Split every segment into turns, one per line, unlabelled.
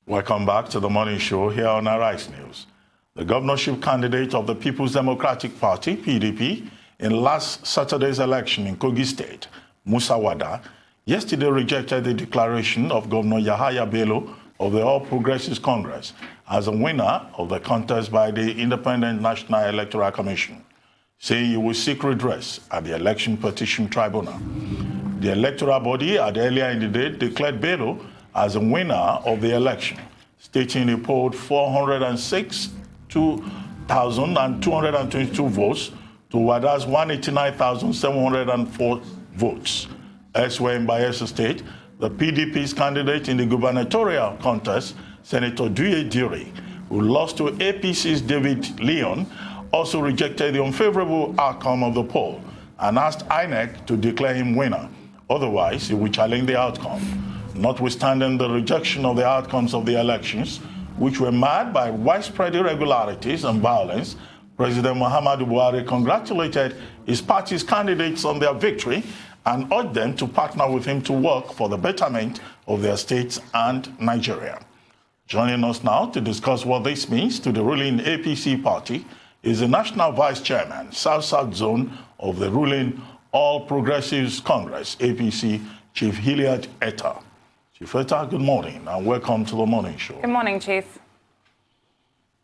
Welcome back to the morning show here on Arise News. The governorship candidate of the People's Democratic Party, PDP, in last Saturday's election in Kogi State, Musa Wada, yesterday rejected the declaration of Governor Yahaya Bello of the All Progressives Congress as a winner of the contest by the Independent National Electoral Commission, saying he will seek redress at the Election Petition Tribunal. The electoral body had earlier in the day declared Bello as a winner of the election, stating he polled 406,222 votes to Wada's 189,704 votes. Elsewhere in Bayelsa State, the PDP's candidate in the gubernatorial contest, Senator Duoye Diri, who lost to APC's David Lyon, also rejected the unfavorable outcome of the poll and asked INEC to declare him winner. Otherwise, he will challenge the outcome. Notwithstanding the rejection of the outcomes of the elections, which were marred by widespread irregularities and violence, President Muhammadu Buhari congratulated his party's candidates on their victory and urged them to partner with him to work for the betterment of their states and Nigeria. Joining us now to discuss what this means to the ruling APC party is the National Vice Chairman, South-South Zone of the ruling All Progressives Congress, APC, Chief Hilliard Eta. Chief Eta, good morning and welcome to the morning show.
Good morning, Chief.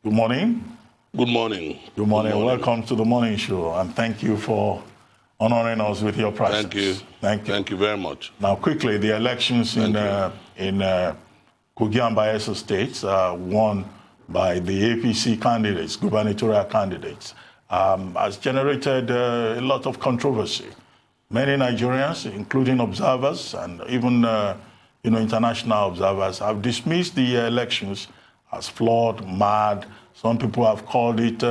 Good morning.
Good morning.
Good morning. Welcome to the morning show and thank you for honoring us with your presence.
Thank you.
Thank you.
Thank you very much.
Now, quickly, the elections in Kogi and Bayelsa states won by the APC candidates, gubernatorial candidates, has generated a lot of controversy. Many Nigerians, including observers and even international observers, have dismissed the elections as flawed, mad. Some people have called it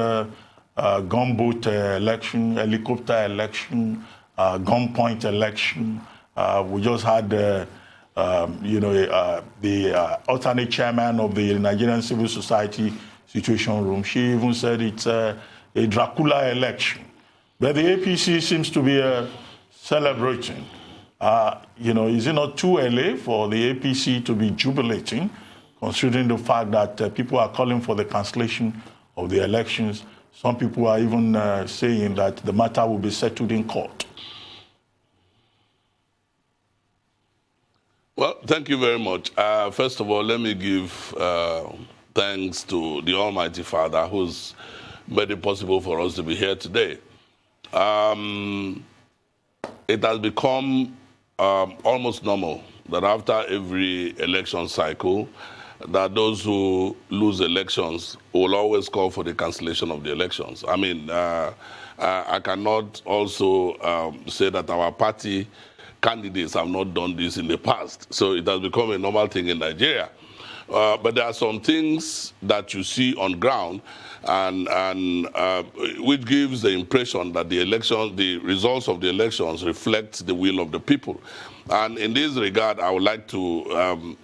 gunboat election, helicopter election, gunpoint election. We just had the alternate chairman of the Nigerian Civil Society Situation Room. She even said it's a Dracula election. But the APC seems to be celebrating. Is it not too early for the APC to be jubilating, considering the fact that people are calling for the cancellation of the elections? Some people are even saying that the matter will be settled in court.
Well, thank you very much. First of all, let me give thanks to the Almighty Father who's made it possible for us to be here today. It has become almost normal that after every election cycle, that those who lose elections will always call for the cancellation of the elections. I mean, I cannot also say that our party candidates have not done this in the past. So it has become a normal thing in Nigeria. But there are some things that you see on ground and which gives the impression that the results of the elections reflect the will of the people. And in this regard, I would like to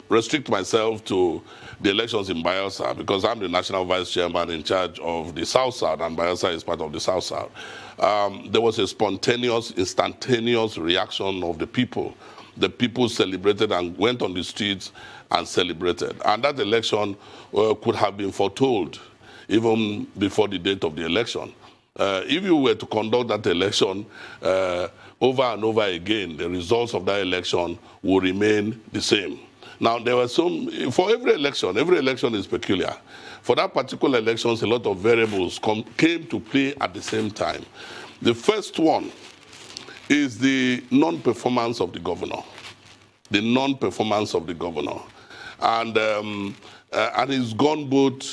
restrict myself to the elections in Bayelsa because I'm the National Vice Chairman in charge of the South-South, and Bayelsa is part of the South-South. There was a spontaneous, instantaneous reaction of the people. The people celebrated and went on the streets and celebrated. And that election could have been foretold even before the date of the election. If you were to conduct that election over and over again, the results of that election will remain the same. Now, there were for every election is peculiar. For that particular election, a lot of variables came to play at the same time. The first one is the non-performance of the governor. The non-performance of the governor. And his gunboat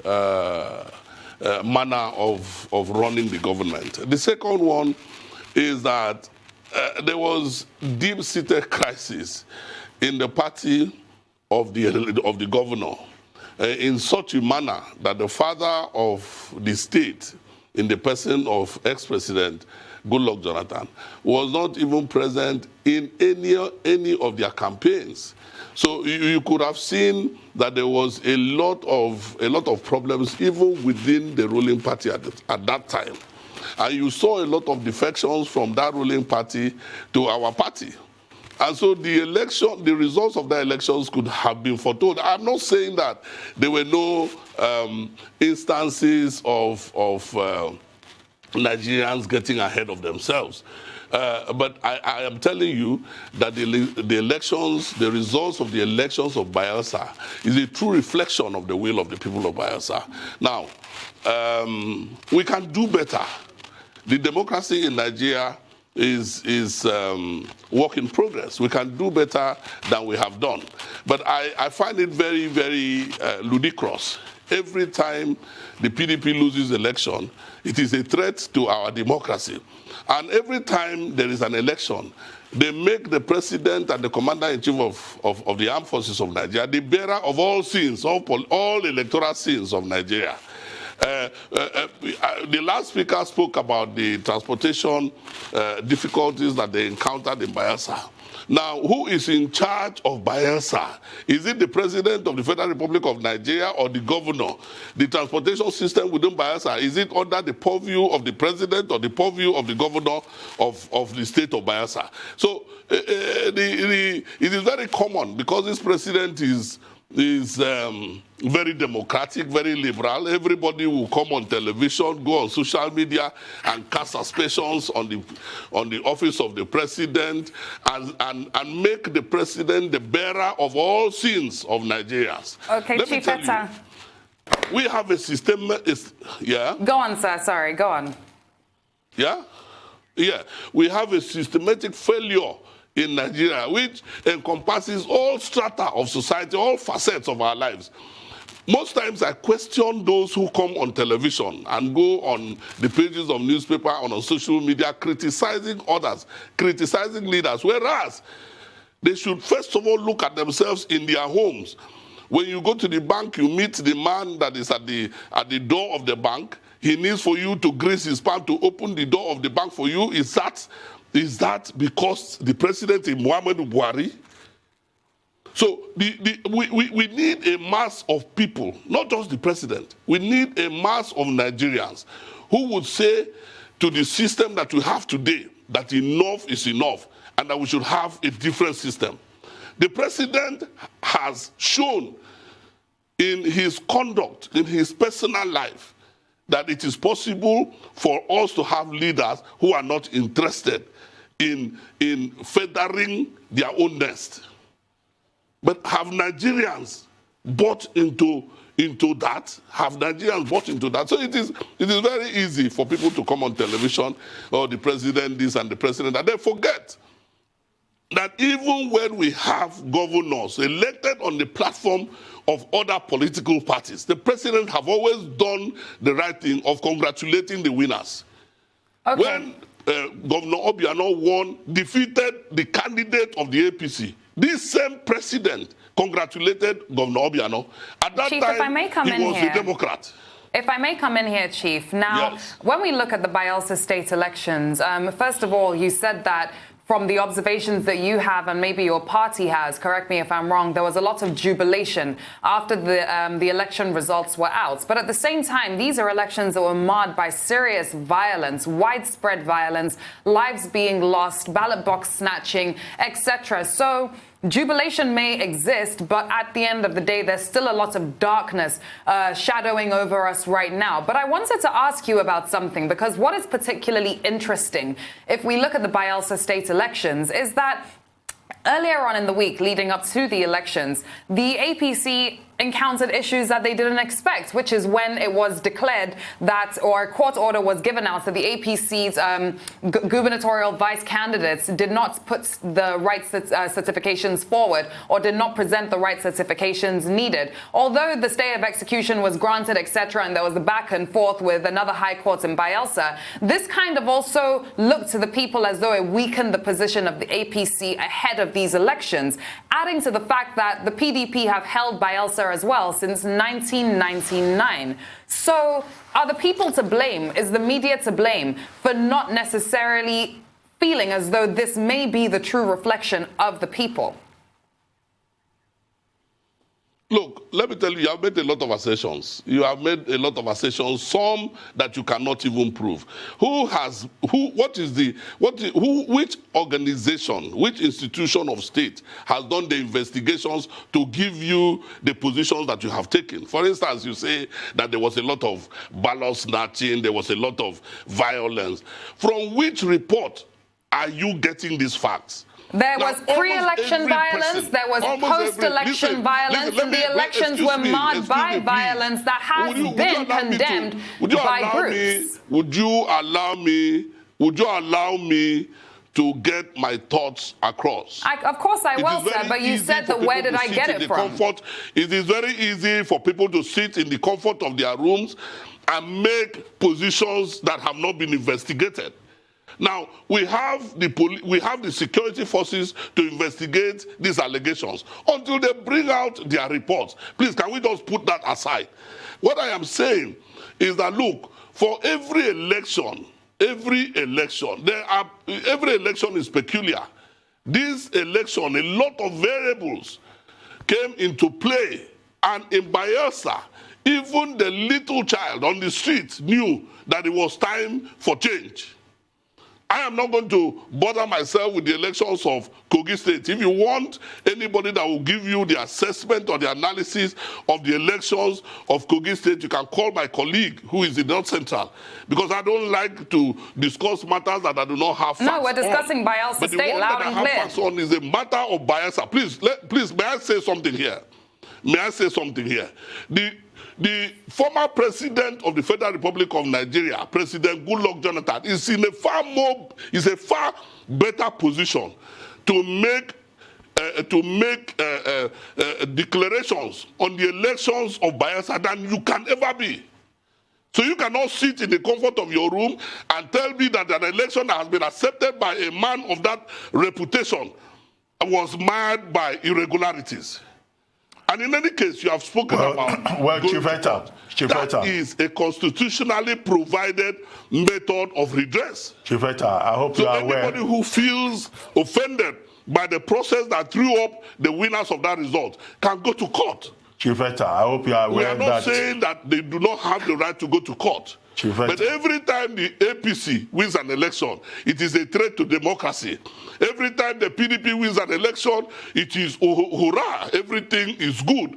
manner of running the government. The second one is that there was deep-seated crisis in the party of the governor in such a manner that the father of the state, in the person of ex-president Goodluck Jonathan, was not even present in any of their campaigns. So you could have seen that there was a lot of problems even within the ruling party at that time. And you saw a lot of defections from that ruling party to our party. And so the results of the elections could have been foretold. I'm not saying that there were no instances of Nigerians getting ahead of themselves. But I am telling you that the elections, the results of the elections of Bayelsa is a true reflection of the will of the people of Bayelsa. Now, we can do better. The democracy in Nigeria is work in progress. We can do better than we have done. But I find it very, very ludicrous. Every time the PDP loses election, it is a threat to our democracy. And every time there is an election, they make the president and the commander-in-chief of the armed forces of Nigeria the bearer of all sins, all electoral sins of Nigeria. The last speaker spoke about the transportation difficulties that they encountered in Bayelsa. Now, who is in charge of Bayelsa? Is it the president of the Federal Republic of Nigeria or the governor? The transportation system within Bayelsa, is it under the purview of the president or the purview of the governor of the state of Bayelsa? So it is very common because this president is very democratic, very liberal. Everybody will come on television, go on social media, and cast aspersions on the office of the president, and make the president the bearer of all sins of Nigerians.
Okay, Chief Eta.
We have a system. Yeah.
Go on, sir. Sorry. Go on.
Yeah. Yeah. We have a systematic failure in Nigeria, which encompasses all strata of society, all facets of our lives. Most times I question those who come on television and go on the pages of newspaper and on social media criticizing others, criticizing leaders, whereas they should first of all look at themselves in their homes. When you go to the bank, you meet the man that is at the door of the bank. He needs for you to grease his palm to open the door of the bank for you. Is that because the president is Muhammadu Buhari? So we need a mass of people, not just the president. We need a mass of Nigerians who would say to the system that we have today that enough is enough and that we should have a different system. The president has shown in his conduct, in his personal life, that it is possible for us to have leaders who are not interested in feathering their own nest. But have Nigerians bought into that? Have Nigerians bought into that? So it is very easy for people to come on television, or the president this and the president that. They forget that even when we have governors elected on the platform of other political parties, the president have always done the right thing of congratulating the winners. Okay. When Governor Obiano defeated the candidate of the APC, this same president congratulated Governor Obiano. At that
Chief,
time, he was a Democrat.
If I may come in here, Chief. Now, yes. When we look at the Bayelsa state elections, first of all, you said that from the observations that you have and maybe your party has, correct me if I'm wrong, there was a lot of jubilation after the election results were out. But at the same time, these are elections that were marred by serious violence, widespread violence, lives being lost, ballot box snatching, etc. So jubilation may exist, but at the end of the day, there's still a lot of darkness shadowing over us right now. But I wanted to ask you about something, because what is particularly interesting, if we look at the Bayelsa state elections, is that earlier on in the week leading up to the elections, the APC encountered issues that they didn't expect, which is when it was declared that, or a court order was given out that the APC's gubernatorial vice candidates did not put the right certifications forward, or did not present the right certifications needed. Although the stay of execution was granted, etc., and there was a back and forth with another high court in Bayelsa, this kind of also looked to the people as though it weakened the position of the APC ahead of these elections, adding to the fact that the PDP have held Bayelsa as well since 1999. So are the people to blame? Is the media to blame for not necessarily feeling as though this may be the true reflection of the people?
Look, let me tell you, you have made a lot of assertions. You have made a lot of assertions, some that you cannot even prove. Which organization, which institution of state has done the investigations to give you the positions that you have taken? For instance, you say that there was a lot of ballot snatching, there was a lot of violence. From which report are you getting these facts?
There was pre-election violence, there was post-election violence, and the elections were marred by violence that has been condemned by groups.
Would you allow me to get my thoughts across?
Of course I will, sir, but you said that where did I get it from?
It is very easy for people to sit in the comfort of their rooms and make positions that have not been investigated. Now, we have the security forces to investigate these allegations until they bring out their reports. Please, can we just put that aside? What I am saying is that, look, for every election is peculiar. This election, a lot of variables came into play, and in Bayelsa, even the little child on the street knew that it was time for change. I am not going to bother myself with the elections of Kogi State. If you want anybody that will give you the assessment or the analysis of the elections of Kogi State, you can call my colleague who is in North Central, because I don't like to discuss matters that I do not have facts on.
No, we're discussing Bayelsa State, loud and clear. But the one that I have facts on is a matter of Bayelsa. Please, may I say something here? The former president of the Federal Republic of Nigeria, President Goodluck Jonathan, is in a far better position to make declarations on the elections of Bayelsa than you can ever be. So you cannot sit in the comfort of your room and tell me that an election that has been accepted by a man of that reputation was marred by irregularities. And in any case, you have spoken about...
Well, Chief Eta.
That is a constitutionally provided method of redress.
Chief Eta, I hope you are aware...
So anybody who feels offended by the process that threw up the winners of that result can go to court.
Chief Eta, I hope you are aware that...
We are not saying that they do not have the right to go to court. But every time the APC wins an election, it is a threat to democracy. Every time the PDP wins an election, it is hurrah, everything is good.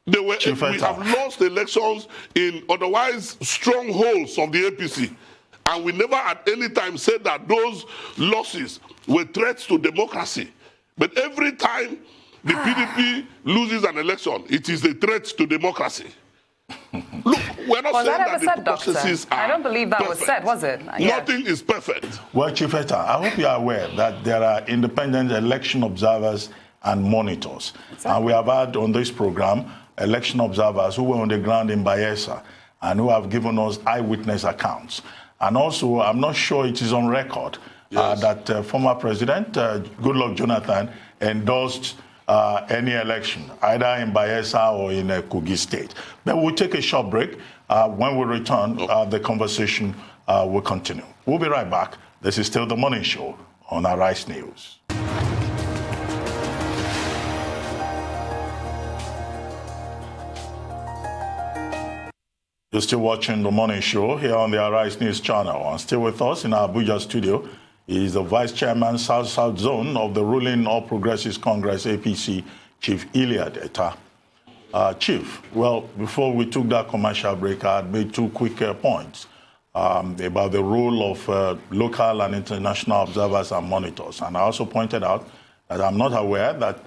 We have lost elections in otherwise strongholds of the APC. And we never at any time said that those losses were threats to democracy. But every time the PDP loses an election, it is a threat to democracy. Look, we're not saying that the processes are
I don't believe that was said, was it?
Nothing is perfect.
Well, Chief Eta, I hope you are aware that there are independent election observers and monitors. Exactly. And we have had on this program election observers who were on the ground in Bayelsa and who have given us eyewitness accounts. And also, I'm not sure it is on record that former President Goodluck Jonathan endorsed any election, either in Bayelsa or in Kogi State. But we'll take a short break. When we return, the conversation will continue. We'll be right back. This is still The Morning Show on Arise News. You're still watching The Morning Show here on the Arise News channel. And still with us in our Abuja studio is the Vice Chairman, South-South Zone of the ruling All Progressives Congress, APC, Chief Hilliard Eta. Chief, well, before we took that commercial break, I had made two quick points about the role of local and international observers and monitors. And I also pointed out that I'm not aware that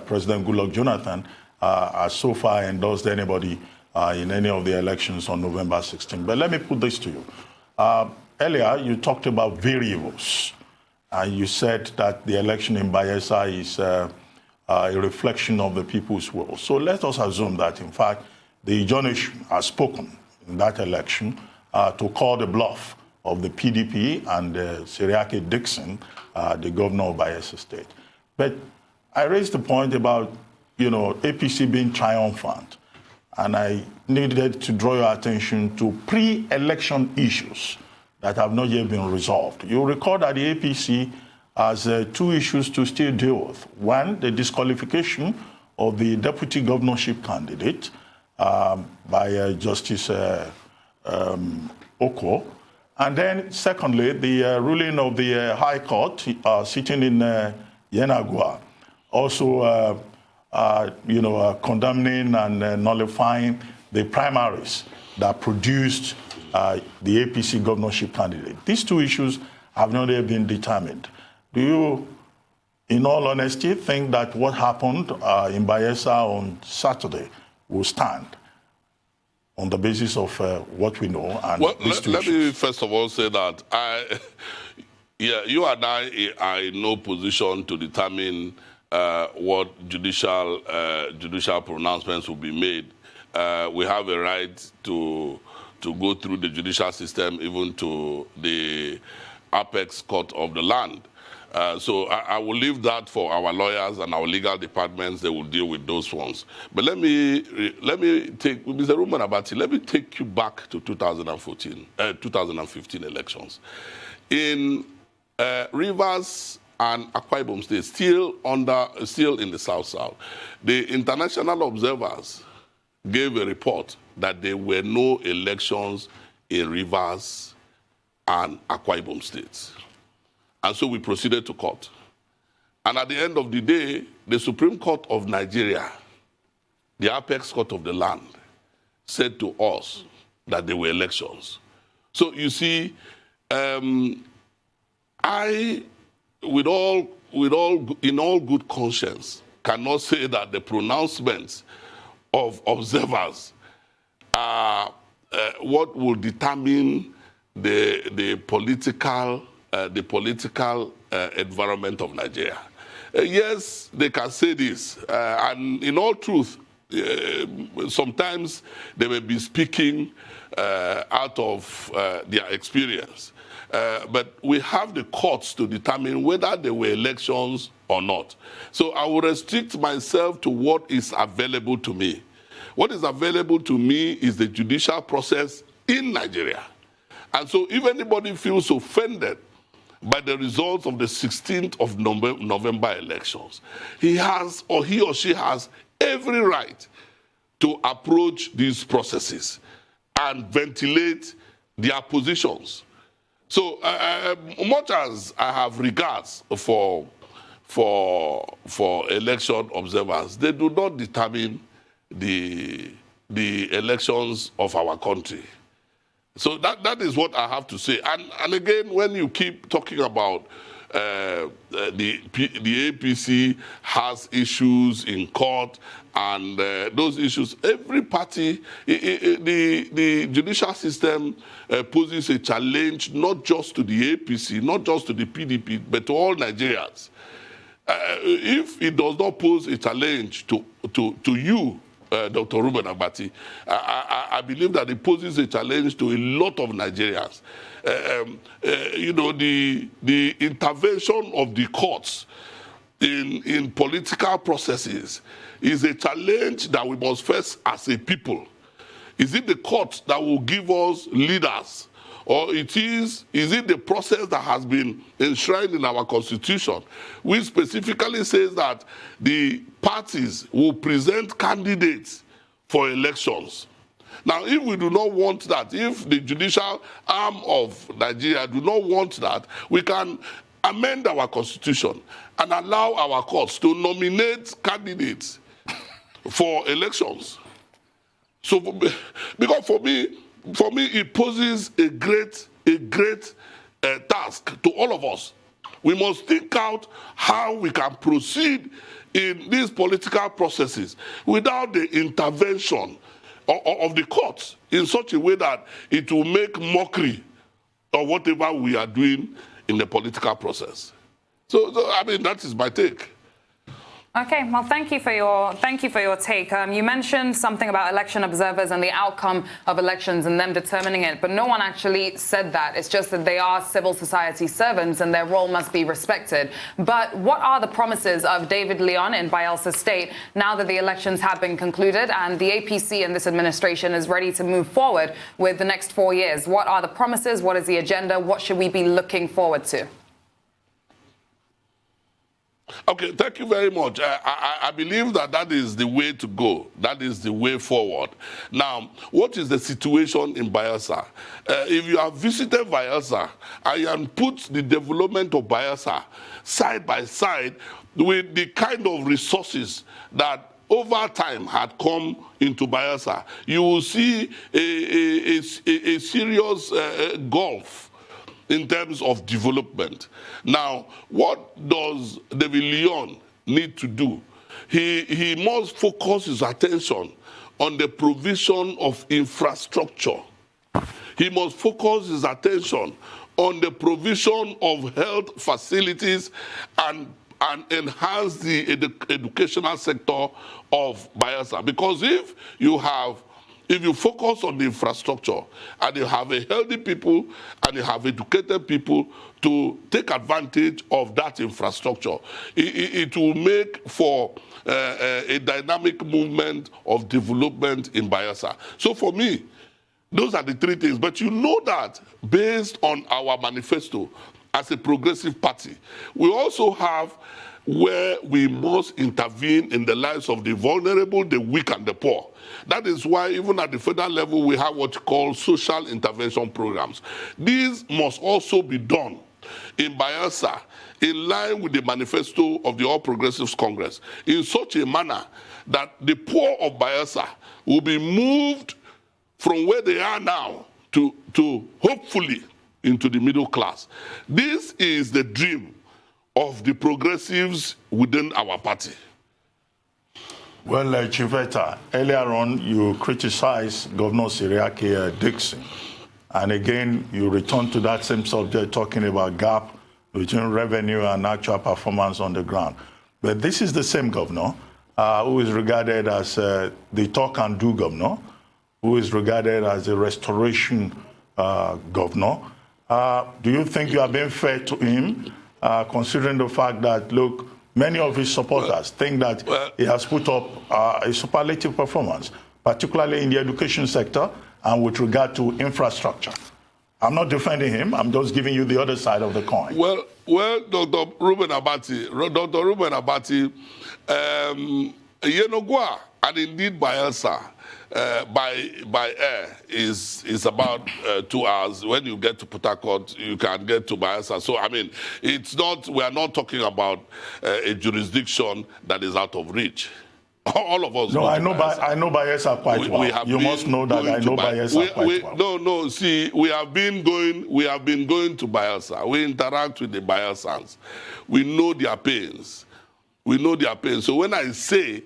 President Goodluck Jonathan has so far endorsed anybody in any of the elections on November 16. But let me put this to you. Earlier, you talked about variables. You said that the election in Bayelsa is a reflection of the people's will. So let us assume that, in fact, the Judicial has spoken in that election to call the bluff of the PDP and Seriake Dixon, the governor of Bayelsa State. But I raised the point about, APC being triumphant. And I needed to draw your attention to pre-election issues that have not yet been resolved. You recall that the APC has two issues to still deal with. One, the disqualification of the deputy governorship candidate by Justice Oko. And then, secondly, the ruling of the High Court sitting in Yenagua, also, condemning and nullifying the primaries that produced the APC governorship candidate. These two issues have not yet been determined. Do you, in all honesty, think that what happened in Bayelsa on Saturday will stand on the basis of what we know? And
well,
these two
let
issues?
me first of all say that you and I are in no position to determine what judicial pronouncements will be made. We have a right to go through the judicial system, even to the apex court of the land. So I will leave that for our lawyers and our legal departments. They will deal with those ones. But let me take, Mr. Orunmuwese, let me take you back to 2015 elections. In Rivers and Akwa Ibom State, still in the South-South, the international observers gave a report that there were no elections in Rivers and Akwa Ibom states. And so we proceeded to court. And at the end of the day, the Supreme Court of Nigeria, the apex court of the land, said to us that there were elections. So you see, I, in all good conscience, cannot say that the pronouncements of observers are what will determine the political environment of Nigeria. Yes, they can say this, and in all truth, sometimes they may be speaking out of their experience. But we have the courts to determine whether there were elections or not. So I will restrict myself to what is available to me. What is available to me is the judicial process in Nigeria. And so if anybody feels offended by the results of the 16th of November elections, he or she has every right to approach these processes and ventilate their positions. So much as I have regards for election observers, they do not determine the elections of our country. So that is what I have to say. And again, when you keep talking about the APC has issues in court, and those issues, every party, the judicial system poses a challenge not just to the APC, not just to the PDP, but to all Nigerians. If it does not pose a challenge to you, Dr. Orunmuwese, I believe that it poses a challenge to a lot of Nigerians. The intervention of the courts in political processes is a challenge that we must face as a people. Is it the court that will give us leaders? Or is it the process that has been enshrined in our constitution, which specifically says that the parties will present candidates for elections? Now, if we do not want that, if the judicial arm of Nigeria do not want that, we can amend our constitution and allow our courts to nominate candidates for elections. So, because for me, it poses a great task to all of us. We must think out how we can proceed in these political processes without the intervention of the courts in such a way that it will make mockery of whatever we are doing in the political process. So I mean, that is my take.
Okay, well, thank you for your take. You mentioned something about election observers and the outcome of elections and them determining it, but no one actually said that. It's just that they are civil society servants and their role must be respected. But what are the promises of David Lyon in Bayelsa State now that the elections have been concluded and the APC and this administration is ready to move forward with the next 4 years? What are the promises? What is the agenda? What should we be looking forward to?
Okay, thank you very much. I believe that that is the way to go. That is the way forward. Now, what is the situation in Bayelsa? If you have visited Bayelsa, I can put the development of Bayelsa side by side with the kind of resources that over time had come into Bayelsa. You will see a serious gulf in terms of development. Now, what does David Lyon need to do? He must focus his attention on the provision of infrastructure. He must focus his attention on the provision of health facilities and enhance the educational sector of Bayelsa. Because if you focus on the infrastructure and you have a healthy people and you have educated people to take advantage of that infrastructure, it will make for a dynamic movement of development in Bayelsa. So for me, those are the three things. But you know that based on our manifesto as a progressive party, we also have where we must intervene in the lives of the vulnerable, the weak, and the poor. That is why even at the federal level, we have what you call social intervention programs. These must also be done in Bayelsa in line with the manifesto of the All Progressives Congress in such a manner that the poor of Bayelsa will be moved from where they are now to hopefully into the middle class. This is the dream of the progressives within our party.
Well, Chief Eta, earlier on you criticized Governor Siriake Dixon, and again you returned to that same subject, talking about gap between revenue and actual performance on the ground. But this is the same governor who is regarded as the talk and do governor, who is regarded as a restoration governor. Do you think you are being fair to him, considering the fact that, look, many of his supporters think that he has put up a superlative performance, particularly in the education sector and with regard to infrastructure? I'm not defending him. I'm just giving you the other side of the coin. Well,
Dr. Ruben Abati, Yenogwa and indeed Bayelsa, by air is about 2 hours. When you get to Port Harcourt, you can get to Bayelsa. So, I mean, we are not talking about a jurisdiction that is out of reach. All of us.
No, I know Bayelsa quite well. You must know that I know Bayelsa quite well.
No. See, we have been going to Bayelsa. We interact with the Bayelsans. We know their pains. So when I say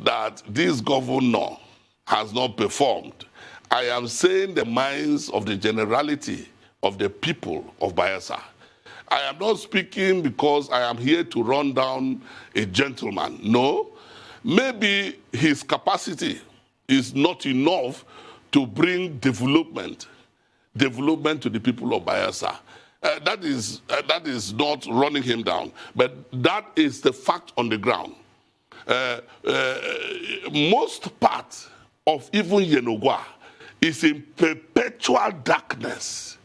that this governor has not performed, I am saying the minds of the generality of the people of Bayelsa. I am not speaking because I am here to run down a gentleman. No. Maybe his capacity is not enough to bring development to the people of Bayelsa. That is not running him down, but that is the fact on the ground. Most part of even Yenogwa is in perpetual darkness.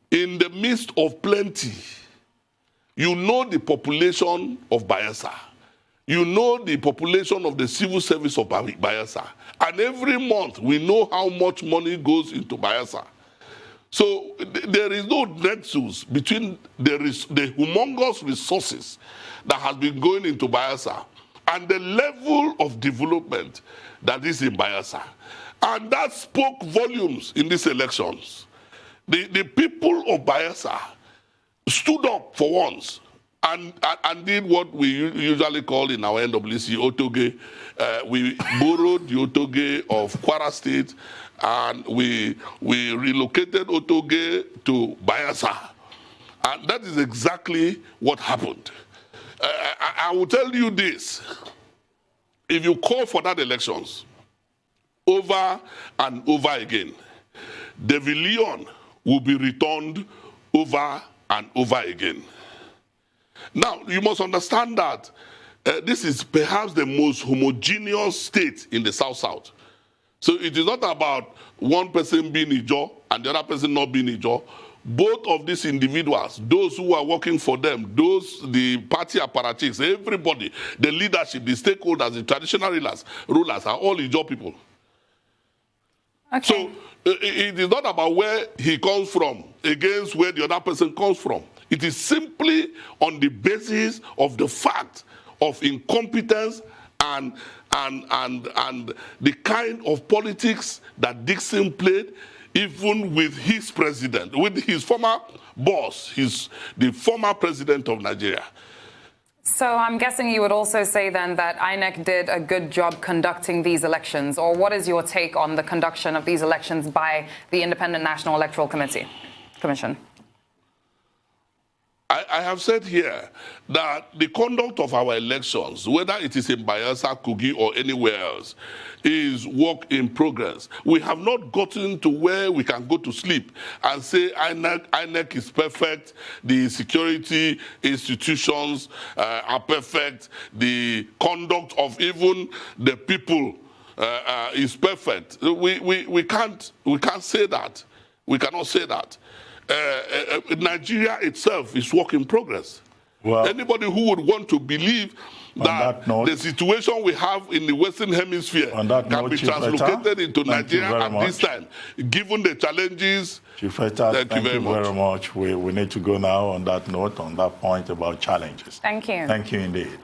In the midst of plenty, you know the population of Bayelsa. You know the population of the civil service of Bayelsa. And every month, we know how much money goes into Bayelsa. So there is no nexus between the humongous resources that has been going into Bayelsa and the level of development that is in Bayelsa. And that spoke volumes in these elections. The people of Bayelsa stood up for once and did what we usually call in our NWC Otoge. We borrowed the Otoge of Kwara State and we relocated Otoge to Bayelsa. And that is exactly what happened. I will tell you this. If you call for that elections over and over again, David Lyon will be returned over and over again. Now, you must understand that this is perhaps the most homogeneous state in the South-South. So it is not about one person being Ijo and the other person not being Ijo. both of these individuals, those who are working for them, the party apparatchiks, everybody, the leadership, the stakeholders, the traditional rulers are all Ijaw people. Okay. So it is not about where he comes from against where the other person comes from. It is simply on the basis of the fact of incompetence and the kind of politics that Dixon played, even with his president, with his former boss, the former president of Nigeria.
So I'm guessing you would also say then that INEC did a good job conducting these elections, or what is your take on the conduction of these elections by the Independent National Electoral Commission?
I have said here that the conduct of our elections, whether it is in Bayelsa, Kogi, or anywhere else, is work in progress. We have not gotten to where we can go to sleep and say INEC is perfect, the security institutions are perfect, the conduct of even the people is perfect. We can't say that. We cannot say that. Nigeria itself is work in progress. Well, anybody who would want to believe that the situation we have in the Western Hemisphere can be translocated into Nigeria at this time, given the challenges.
Chief Eta, thank you very much. We need to go now on that note, on that point about challenges.
Thank you.
Thank you indeed.